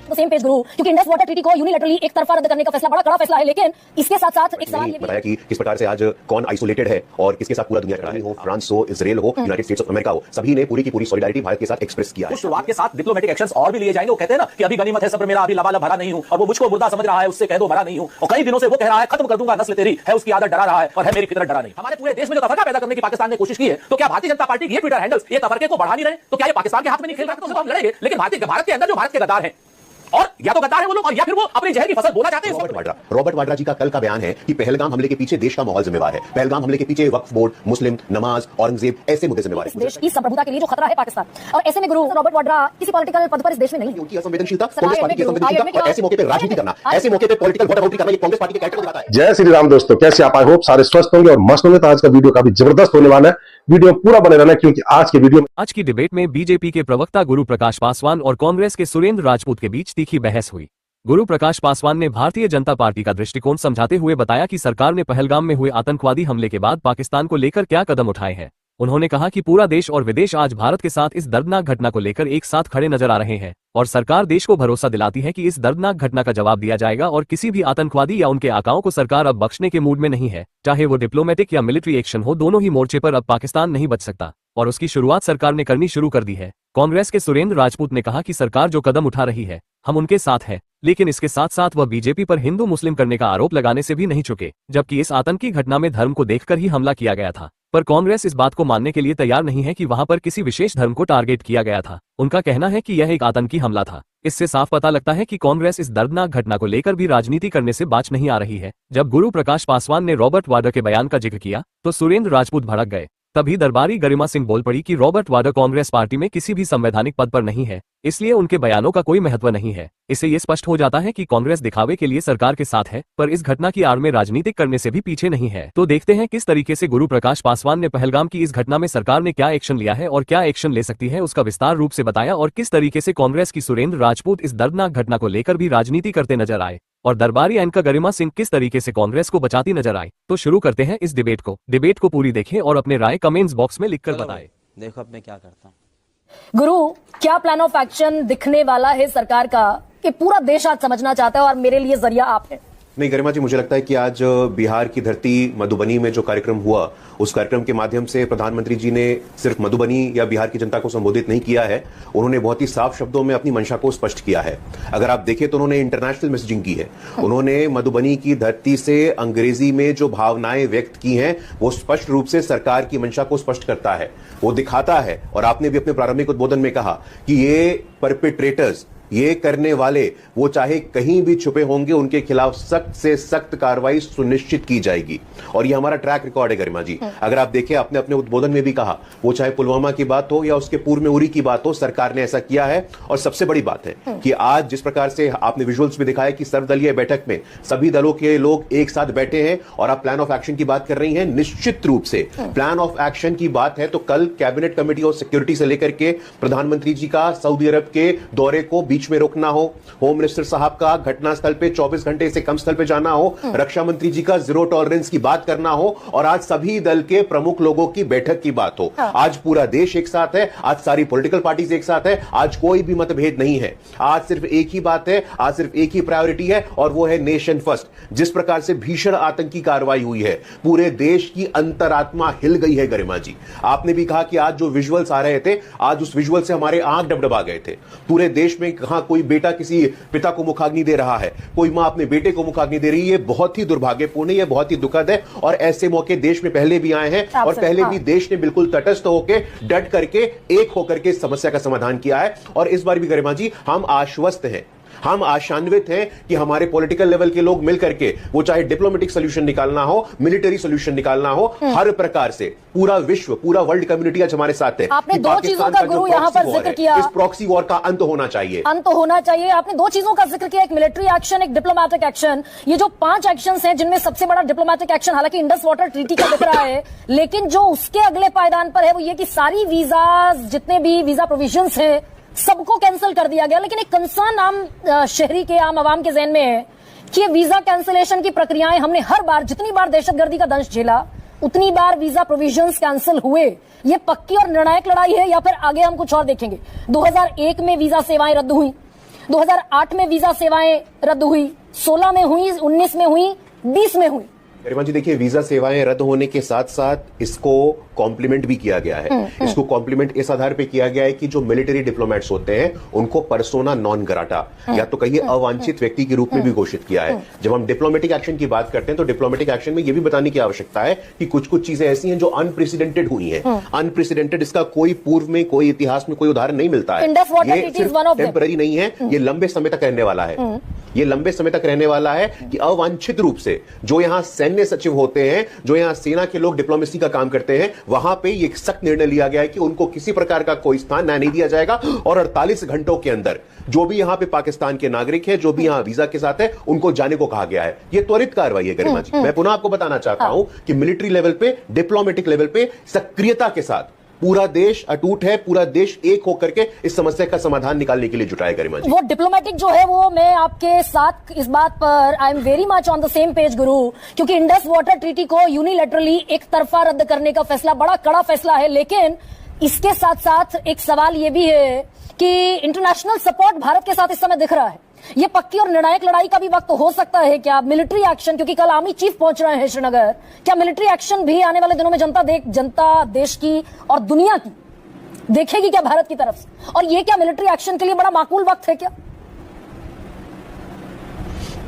The same page गुरु, क्योंकि Indus water treaty को unilaterally एक तरफा रद्द करने का फैसला बड़ा कड़ा फैसला है, लेकिन इसके साथ-साथ एक सवाल ये भी बताया कि किस प्रकार से आज कौन आइसोलेटेड है और किसके साथ पूरा दुनिया खड़ा है, हो फ्रांस हो, इजराइल हो, यूनाइटेड स्टेट्स ऑफ अमेरिका हो, सभी ने पूरी की पूरी सॉलिडारिटी भारत के साथ एक्सप्रेस किया है। शुरुआत के साथ डिप्लोमेटिक एक्शंस और भी लिए जाएंगे। वो कहते हैं ना कि अभी गनीमत है सब्र मेरा, अभी लबालब भरा नहीं हूं, और वो मुझको मुर्दा समझ रहा है, उससे कह दो भरा नहीं हूं। और कई दिनों से वो कह रहा है खत्म कर दूंगा नस्ल तेरी, है उसकी आदत डरा रहा है और है मेरी फितरत डरा नहीं। हमारे पूरे देश में जो तफरका पैदा करने की पाकिस्तान ने कोशिश की है, तो क्या भारतीय जनता पार्टी की ये ट्विटर हैंडल्स ये तफरके को बढ़ा नहीं रहे? तो क्या ये पाकिस्तान के हाथ में नहीं खेल रहा? तो हम लड़ेंगे, लेकिन भारत के अंदर जो भारत के गद्दार हैं, और या तो गद्दार है वो लोग, और या फिर वो अपनी जहर की फसल बोना चाहते हैं। रॉबर्ट वाड्रा जी का कल का बयान है कि पहलगाम हमले के पीछे देश का माहौल जिम्मेवार है, पहलगाम हमले के पीछे वक्फ बोर्ड, मुस्लिम, नमाज, औरंगजेब ऐसे मुद्दे जिम्मेवार है। देश की संप्रभुता के लिए जो खतरा है पाकिस्तान, और ऐसे में गुरु रॉबर्ट वाड्रा किसी पॉलिटिकल पद पर इस देश में नहीं है। उनकी असंवेदनशीलता, कांग्रेस पार्टी की असंवेदनशीलता, और ऐसे मौके पर राजनीति करना, ऐसे मौके पर पॉलिटिकल वोट आउट करना, ये कांग्रेस पार्टी के कैरेक्टर को दिखाता है। जय श्री राम दोस्तों, कैसे आप? आई होप सारे स्वस्थ होंगे और मस्त होंगे। तो आज का वीडियो काफी जबरदस्त होने वाला है, वीडियो पूरा बने रहना, क्योंकि आज के वीडियो में आज की डिबेट में बीजेपी के प्रवक्ता गुरु प्रकाश पासवान और कांग्रेस के सुरेंद्र राजपूत के बीच तीखी बहस हुई। गुरु प्रकाश पासवान ने भारतीय जनता पार्टी का दृष्टिकोण समझाते हुए बताया कि सरकार ने पहलगाम में हुए आतंकवादी हमले के बाद पाकिस्तान को लेकर क्या कदम उठाए हैं। उन्होंने कहा कि पूरा देश और विदेश आज भारत के साथ इस दर्दनाक घटना को लेकर एक साथ खड़े नजर आ रहे हैं, और सरकार देश को भरोसा दिलाती है कि इस दर्दनाक घटना का जवाब दिया जाएगा और किसी भी आतंकवादी या उनके आकाओं को सरकार अब बख्शने के मूड में नहीं है। चाहे वो डिप्लोमेटिक या मिलिट्री एक्शन हो, दोनों ही मोर्चे पर अब पाकिस्तान नहीं बच सकता, और उसकी शुरुआत सरकार ने करनी शुरू कर दी है। कांग्रेस के सुरेंद्र राजपूत ने कहा कि सरकार जो कदम उठा रही है हम उनके साथ हैं, लेकिन इसके साथ साथ वह बीजेपी पर हिंदू मुस्लिम करने का आरोप लगाने से भी नहीं चुके, जबकि इस आतंकी घटना में धर्म को देखकर ही हमला किया गया था। पर कांग्रेस इस बात को मानने के लिए तैयार नहीं है कि वहां पर किसी विशेष धर्म को टारगेट किया गया था। उनका कहना है कि यह एक आतंकी हमला था। इससे साफ पता लगता है कि कांग्रेस इस दर्दनाक घटना को लेकर भी राजनीति करने से बाज नहीं आ रही है। जब गुरु प्रकाश पासवान ने रॉबर्ट वाड्रा के बयान का जिक्र किया तो सुरेंद्र राजपूत भड़क गए। तभी दरबारी गरिमा सिंह बोल पड़ी कि रॉबर्ट वाड्रा कांग्रेस पार्टी में किसी भी संवैधानिक पद पर नहीं है, इसलिए उनके बयानों का कोई महत्व नहीं है। इससे ये स्पष्ट हो जाता है कि कांग्रेस दिखावे के लिए सरकार के साथ है, पर इस घटना की आड़ में राजनीतिक करने से भी पीछे नहीं है। तो देखते हैं किस तरीके से गुरु प्रकाश पासवान ने पहलगाम की इस घटना में सरकार ने क्या एक्शन लिया है और क्या एक्शन ले सकती है उसका विस्तार रूप से बताया, और किस तरीके से कांग्रेस की सुरेंद्र राजपूत इस दर्दनाक घटना को लेकर भी राजनीति करते नजर आए, और दरबारी एंकर गरिमा सिंह किस तरीके से कांग्रेस को बचाती नजर आए। तो शुरू करते हैं इस डिबेट को पूरी देखें और अपने राय कमेंट्स बॉक्स में लिखकर बताएं। देखो अब मैं क्या करता हूँ। गुरु, क्या प्लान ऑफ एक्शन दिखने वाला है सरकार का कि पूरा देश आज समझना चाहता है और मेरे लिए जरिया आप है? नहीं गरिमा जी, मुझे लगता है कि आज बिहार की धरती मधुबनी में जो कार्यक्रम हुआ, उस कार्यक्रम के माध्यम से प्रधानमंत्री जी ने सिर्फ मधुबनी या बिहार की जनता को संबोधित नहीं किया है, उन्होंने बहुत ही साफ शब्दों में अपनी मंशा को स्पष्ट किया है। अगर आप देखें तो उन्होंने इंटरनेशनल मैसेजिंग की है। उन्होंने मधुबनी की धरती से अंग्रेजी में जो भावनाएं व्यक्त की हैं, वो स्पष्ट रूप से सरकार की मंशा को स्पष्ट करता है, वो दिखाता है। और आपने भी अपने प्रारंभिक उद्बोधन में कहा कि ये परपेट्रेटर्स, ये करने वाले, वो चाहे कहीं भी छुपे होंगे, उनके खिलाफ सख्त से सख्त कार्रवाई सुनिश्चित की जाएगी। और ये हमारा ट्रैक रिकॉर्ड है गरिमा जी। अगर आप देखें, आपने अपने उद्बोधन में भी कहा, वो चाहे पुलवामा की बात हो या उसके पूर्व में उरी की बात हो, सरकार ने ऐसा किया है। और सबसे बड़ी बात है कि आज जिस प्रकार से आपने विजुअल्स में दिखाया कि सर्वदलीय बैठक में सभी दलों के लोग एक साथ बैठे हैं और आप प्लान ऑफ एक्शन की बात कर रही हैं, निश्चित रूप से प्लान ऑफ एक्शन की बात है तो कल कैबिनेट कमेटी और सिक्योरिटी से लेकर के प्रधानमंत्री जी का सऊदी अरब के दौरे को बीच में रोकना हो, होम मिनिस्टर साहब का घटनास्थल पे 24 घंटे से कम स्थल पे जाना हो, रक्षा मंत्री जी का जीरो टॉलरेंस की बात करना हो, और आज सभी दल के प्रमुख लोगों की बैठक की बात हो। आज पूरा देश एक साथ है, आज सारी पॉलिटिकल पार्टीज एक साथ है, आज कोई भी मतभेद नहीं है। आज सिर्फ एक ही बात है, आज सिर्फ एक ही प्रायोरिटी है, और वो है नेशन फर्स्ट। जिस प्रकार से भीषण आतंकी कार्रवाई हुई है, पूरे देश की अंतरात्मा हिल गई है गरिमा जी। आपने भी कहा कि आज जो विजुअल्स आ रहे थे, आज उस विजुअल से हमारे आंख डबडबा गए थे। पूरे देश में कहां कोई बेटा किसी पिता को मुखाग्नि दे रहा है, कोई मां अपने बेटे को मुखाग्नि दे रही है, बहुत ही दुर्भाग्यपूर्ण है, यह बहुत ही दुखद है। और ऐसे मौके देश में पहले भी आए हैं, और पहले भी देश ने बिल्कुल तटस्थ होकर, डट करके, एक होकर के समस्या का समाधान किया है। और इस बार भी गरिमा जी हम आश्वस्त हैं, हम आशान्वित हैं कि हमारे पॉलिटिकल लेवल के लोग मिलकर के, वो चाहे डिप्लोमेटिक सॉल्यूशन निकालना हो, मिलिट्री सॉल्यूशन निकालना हो, हर प्रकार से पूरा विश्व, पूरा वर्ल्ड कम्युनिटी आज हमारे साथ है। आपने दो चीजों का गुरु यहां पर जिक्र किया, इस प्रॉक्सी वॉर का अंत होना चाहिए, अंत होना चाहिए। आपने दो चीजों का जिक्र किया, एक मिलिट्री एक्शन, एक डिप्लोमेटिक एक्शन। ये जो 5 एक्शंस हैं, जिनमें सबसे बड़ा डिप्लोमेटिक एक्शन, हालांकि इंडस वाटर ट्रीटी का दिख रहा है, लेकिन जो उसके अगले पायदान पर है वो ये कि सारी वीजा, जितने भी वीजा प्रोविजंस हैं, सबको कैंसिल कर दिया गया। लेकिन एक कंसर्न आम शहरी के, आम आवाम के जहन में है कि वीजा कैंसिलेशन की प्रक्रियाएं, हमने हर बार, जितनी बार दहशतगर्दी का दंश झेला, उतनी बार वीजा प्रोविजंस कैंसिल हुए। ये पक्की और निर्णायक लड़ाई है या फिर आगे हम कुछ और देखेंगे? 2001 में वीजा सेवाएं रद्द हुई, 2008 में वीजा सेवाएं रद्द हुई, 16 में हुई, 19 में हुई, 20 में हुई। गरिमा जी देखिए, वीजा सेवाएं रद्द होने के साथ साथ इसको कॉम्प्लीमेंट भी किया गया है। इसको कॉम्प्लीमेंट इस आधार पे किया गया है कि जो मिलिट्री डिप्लोमेट्स होते हैं उनको पर्सोना नॉन ग्राटा या तो कहिए अवांछित व्यक्ति के रूप में भी घोषित किया है। जब हम डिप्लोमेटिक एक्शन की बात करते हैं तो डिप्लोमेटिक एक्शन में यह भी बताने की आवश्यकता है कि कुछ कुछ चीजें ऐसी हैं जो अनप्रेसिडेंटेड हुई हैं। अनप्रेसिडेंटेड, इसका कोई पूर्व में, कोई इतिहास में कोई उदाहरण नहीं मिलता है। ये सिर्फ टेम्पररी नहीं है, ये लंबे समय तक रहने वाला है। ये लंबे समय तक रहने वाला है कि अवांछित रूप से जो यहां सैन्य सचिव होते हैं, जो यहां सेना के लोग डिप्लोमेसी का काम करते हैं, वहां पे ये सख्त निर्णय लिया गया है कि उनको किसी प्रकार का कोई स्थान नहीं दिया जाएगा और 48 घंटों के अंदर जो भी यहां पे पाकिस्तान के नागरिक है, जो भी यहां वीजा के साथ है, उनको जाने को कहा गया है। ये त्वरित कार्रवाई है गरिमा जी। मैं पुनः आपको बताना चाहता हूं कि मिलिट्री लेवल पे, डिप्लोमेटिक लेवल पे सक्रियता के साथ पूरा देश अटूट है, पूरा देश एक होकर के इस समस्या का समाधान निकालने के लिए जुटा है गरिमा जी। वो डिप्लोमेटिक जो है वो मैं आपके साथ इस बात पर I am very much on the same page गुरु, क्योंकि इंडस वाटर ट्रीटी को यूनिलैटरली एक तरफा रद्द करने का फैसला बड़ा कड़ा फैसला है। लेकिन इसके साथ साथ एक सवाल ये भी है कि इंटरनेशनल सपोर्ट भारत के साथ इस समय दिख रहा है। ये पक्की और निर्णायक लड़ाई का भी वक्त हो सकता है क्या? मिलिट्री एक्शन, क्योंकि कल आर्मी चीफ पहुंच रहे हैं श्रीनगर, क्या मिलिट्री एक्शन भी आने वाले दिनों में जनता देश की और दुनिया की देखेगी क्या भारत की तरफ से? और ये क्या मिलिट्री एक्शन के लिए बड़ा माकूल वक्त है क्या?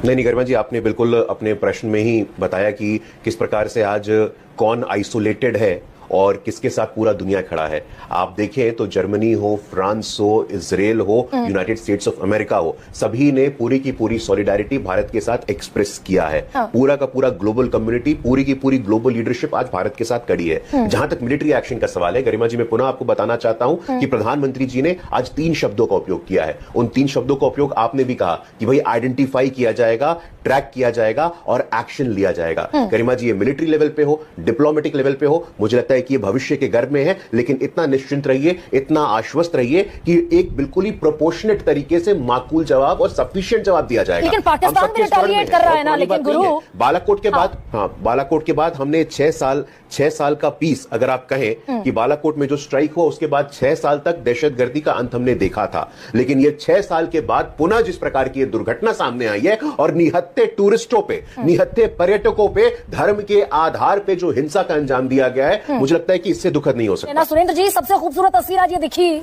नहीं गरिमा जी, आपने बिल्कुल अपने प्रश्न में ही बताया कि किस प्रकार से आज कौन आइसोलेटेड है और किसके साथ पूरा दुनिया खड़ा है। आप देखें तो जर्मनी हो, फ्रांस हो, इजराइल हो, यूनाइटेड स्टेट्स ऑफ अमेरिका हो, सभी ने पूरी की पूरी सॉलिडारिटी भारत के साथ एक्सप्रेस किया है। पूरा का पूरा ग्लोबल कम्युनिटी, पूरी की पूरी ग्लोबल लीडरशिप आज भारत के साथ खड़ी है। जहां तक मिलिट्री एक्शन का सवाल है गरिमा जी, मैं पुनः आपको बताना चाहता हूं कि प्रधानमंत्री जी ने आज 3 शब्दों का उपयोग किया है। उन 3 शब्दों का उपयोग आपने भी कहा कि भाई आइडेंटिफाई किया जाएगा, ट्रैक किया जाएगा और एक्शन लिया जाएगा। गरिमा जी, ये मिलिट्री लेवल पे हो, डिप्लोमेटिक लेवल पे हो, मुझे लगता है कि ये भविष्य के गर्भ में है। लेकिन इतना निश्चिंत रहिए, इतना आश्वस्त रहिए कि एक बिल्कुल ही प्रोपोर्शनेट तरीके से माकूल जवाब और सफिशिएंट जवाब दिया जाएगा। लेकिन पाकिस्तान भी रिटेलिएट कर रहा है ना। लेकिन गुरु, बालाकोट के बाद, बालाकोट के बाद हमने 6 साल का पीस, अगर आप कहें कि बालाकोट में जो स्ट्राइक हुआ उसके बाद 6 साल तक दहशतगर्दी का अंत हमने देखा था। लेकिन ये 6 साल के बाद पुनः जिस प्रकार की दुर्घटना सामने आई है और निहत्थे टूरिस्टों पे, निहत्थे पर्यटकों पे धर्म के आधार पे जो हिंसा का अंजाम दिया गया है, मुझे लगता है कि इससे दुखद नहीं हो सकता। सुरेंद्र जी, सबसे खूबसूरत तस्वीर आज ये दिखी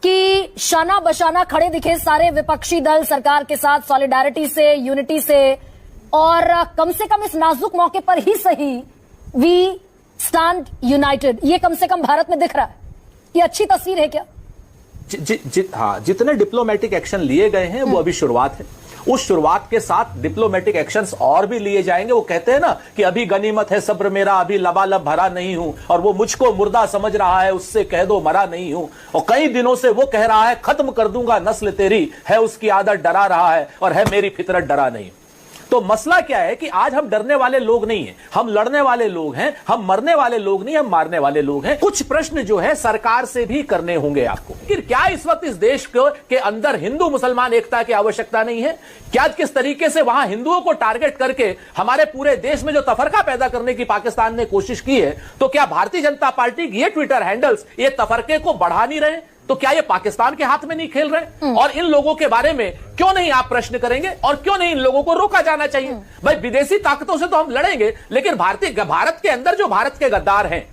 कि शाना बशाना खड़े दिखे सारे विपक्षी दल सरकार के साथ, सॉलिडारिटी से, यूनिटी से, और कम से कम इस नाजुक मौके पर ही सही वी स्टैंड यूनाइटेड, ये कम से कम भारत में दिख रहा है। ये अच्छी तस्वीर है क्या? जितने डिप्लोमेटिक एक्शन लिए गए हैं वो अभी शुरुआत है। उस शुरुआत के साथ डिप्लोमेटिक एक्शंस और भी लिए जाएंगे। वो कहते हैं ना कि अभी गनीमत है सब्र मेरा, अभी लबालब भरा नहीं हूं, और वो मुझको मुर्दा समझ रहा है, उससे कह दो मरा नहीं हूं। और कई दिनों से वो कह रहा है खत्म कर दूंगा नस्ल तेरी, है उसकी आदत डरा रहा है और है मेरी फितरत डरा नहीं। तो मसला क्या है कि आज हम डरने वाले लोग नहीं हैं, हम लड़ने वाले लोग हैं, हम मरने वाले लोग नहीं, हम मारने वाले लोग हैं। कुछ प्रश्न जो है सरकार से भी करने होंगे आपको कि क्या इस वक्त इस देश के अंदर हिंदू मुसलमान एकता की आवश्यकता नहीं है? क्या किस तरीके से वहां हिंदुओं को टारगेट करके हमारे पूरे देश में जो तफरका पैदा करने की पाकिस्तान ने कोशिश की है, तो क्या भारतीय जनता पार्टी की ये ट्विटर हैंडल्स ये तफरके को बढ़ा नहीं रहे? तो क्या ये पाकिस्तान के हाथ में नहीं खेल रहे? और इन लोगों के बारे में क्यों नहीं आप प्रश्न करेंगे और क्यों नहीं इन लोगों को रोका जाना चाहिए? भाई विदेशी ताकतों से तो हम लड़ेंगे, लेकिन भारत के अंदर जो भारत के गद्दार हैं,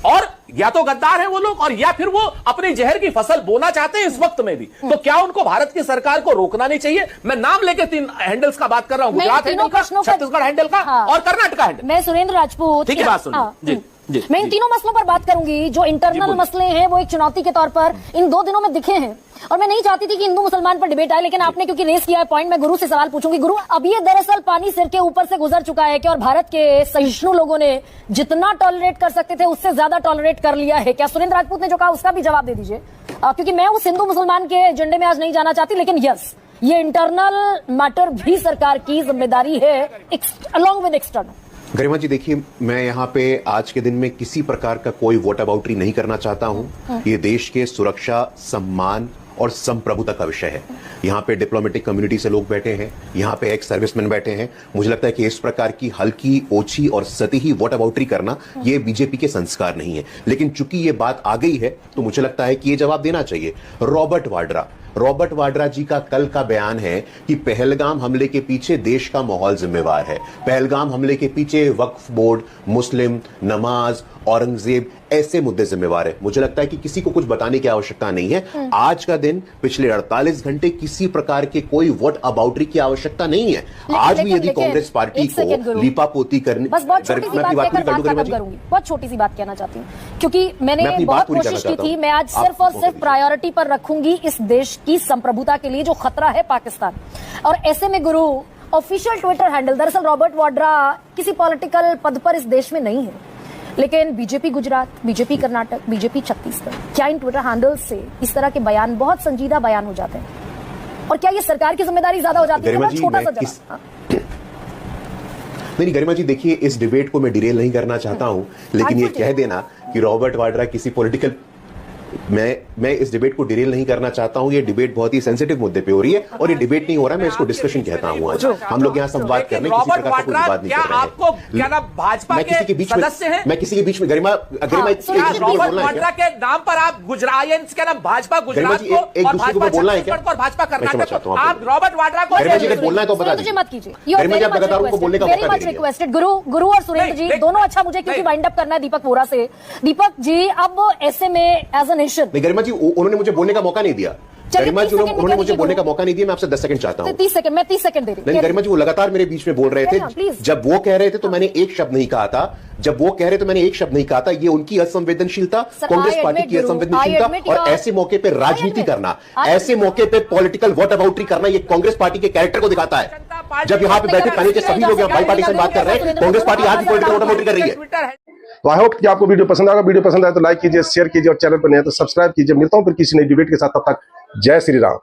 और या तो गद्दार हैं वो लोग, और या फिर वो अपनी जहर की फसल बोना चाहते हैं इस वक्त में भी, तो क्या उनको भारत की सरकार को रोकना नहीं चाहिए? मैं नाम लेके 3 हैंडल्स का बात कर रहा हूं, गुजरात हैंडल का, छत्तीसगढ़ हैंडल का और कर्नाटक हैंडल। मैं सुरेंद्र राजपूत, ठीक है, बात सुनिए जी। मैं इन तीनों मसलों पर बात करूंगी। जो इंटरनल मसले हैं वो एक चुनौती के तौर पर इन 2 दिनों में दिखे हैं, और मैं नहीं चाहती थी कि हिंदू मुसलमान पर डिबेट आए, लेकिन आपने क्योंकि रेस किया है पॉइंट, मैं गुरु से सवाल पूछूंगी। गुरु, अब ये दरअसल पानी सिर के ऊपर से गुजर चुका है क्या, और भारत के सहिष्णु लोगों ने जितना टॉलरेट कर सकते थे उससे ज्यादा टॉलरेट कर लिया है क्या? सुरेंद्र राजपूत ने जो कहा उसका भी जवाब दे दीजिए, क्योंकि मैं उस हिंदू मुसलमान के एजेंडे में आज नहीं जाना चाहती। लेकिन यस, ये इंटरनल मैटर भी सरकार की जिम्मेदारी है अलॉन्ग विद एक्सटर्नल। गरिमा जी देखिए, मैं यहाँ पे आज के दिन में किसी प्रकार का कोई वोट अबाउटरी नहीं करना चाहता हूँ। ये देश के सुरक्षा, सम्मान और संप्रभुता का विषय है। यहाँ पे डिप्लोमेटिक कम्युनिटी से लोग बैठे हैं, यहाँ पे एक्स सर्विसमैन बैठे हैं। मुझे लगता है कि इस प्रकार की हल्की, ओछी और सतही वोट अबाउटरी करना ये बीजेपी के संस्कार नहीं है। लेकिन चूंकि ये बात आ गई है तो मुझे लगता है कि ये जवाब देना चाहिए। रॉबर्ट वाड्रा, रॉबर्ट वाड्रा जी का कल का बयान है कि पहलगाम हमले के पीछे देश का माहौल जिम्मेवार है, पहलगाम हमले के पीछे वक्फ बोर्ड, मुस्लिम, नमाज, औरंगजेब ऐसे मुद्दे जिम्मेवार है। मुझे लगता है कि किसी को कुछ बताने की आवश्यकता नहीं है। आज का दिन, पिछले 48 घंटे किसी प्रकार के कोई व्हाट अबाउटरी की आवश्यकता नहीं है। आज भी यदि कांग्रेस पार्टी को लीपापोती करने, बस बहुत छोटी सी बात कहकर बात खत्म करूंगी, बहुत छोटी सी बात कहना चाहती हूँ, क्योंकि मैंने बहुत कोशिश की थी। मैं आज सिर्फ और सिर्फ प्रायोरिटी पर रखूंगी इस देश की संप्रभुता के लिए जो खतरा है पाकिस्तान। और ऐसे में गुरु ऑफिशियल ट्विटर हैंडल, दरअसल रॉबर्ट वाड्रा किसी पॉलिटिकल पद पर इस देश में नहीं है, लेकिन BJP Gujarat, BJP Karnataka, BJP Chhattisgarh, क्या इन ट्विटर हैंडल्स से इस तरह के बयान, बहुत संजीदा बयान हो जाते हैं? और क्या ये सरकार की जिम्मेदारी ज्यादा हो जाती है? छोटा सा जवाब। नहीं गरिमा जी, देखिए इस डिबेट को मैं डिरेल नहीं करना चाहता हूं, लेकिन ये कह देना कि रॉबर्ट वाड्रा किसी पॉलिटिकल, मैं इस डिबेट को डिरेल नहीं करना चाहता हूं। ये डिबेट बहुत ही सेंसिटिव मुद्दे पे हो रही है और ये डिबेट नहीं हो रहा, मैं इसको डिस्कशन कहता हूं। आज हम लोग यहां संवाद करने, किसी प्रकार का कोई बात नहीं कर रहे हैं। आपको क्या ना भाजपा मैं किसी के बीच में सदस्य हैं? मैं किसी के बीच में गरिमा रॉबर्ट वाड्रा के नाम पर आप गुजरात के नाम भाजपा गुजरात को और भाजपा छत्तीसगढ़ को और भाजपा कर्नाटक को, आप रॉबर्ट वाड्रा को बोलना है तो बता दीजिए, मत कीजिए। गुरु और सुरेंद्र जी दोनों, अच्छा मुझे क्योंकि वाइंड अप करना है दीपक वोरा से। दीपक जी, अब ऐसे में एज अ नेशन, गरिमा जी उन्होंने मुझे बोलने का मौका नहीं दिया। गरिमा जी उन्होंने मुझे बोलने का मौका नहीं दिया। मैं आपसे 10 सेकंड चाहता हूं। 30 सेकंड, मैं 30 सेकंड दे रही हूं। नहीं गरिमा जी, वो लगातार मेरे बीच में बोल रहे थे। जब वो कह रहे थे तो मैंने एक शब्द नहीं कहा था। जब वो कह रहे थे मैंने एक शब्द नहीं कहा था। ये उनकी असंवेदनशीलता, कांग्रेस पार्टी की असंवेदनशीलता और ऐसे मौके पे राजनीति करना, ऐसे मौके पे पॉलिटिकल वॉट अबाउटरी करना, ये कांग्रेस पार्टी के कैरेक्टर को दिखाता है। जब यहां पे बैठे पैनल के सभी लोग यहाँ बाई पार्टीशन बात कर रहे हैं, कांग्रेस पार्टी आज भी पॉलिटिकल वॉट अबाउटरी कर रही है। तो आई होप कि आपको वीडियो पसंद आएगा। वीडियो पसंद आए तो लाइक कीजिए, शेयर कीजिए और चैनल पर नए तो सब्सक्राइब कीजिए। मिलता हूं फिर किसी नई डिबेट के साथ, तब तक जय श्री राम।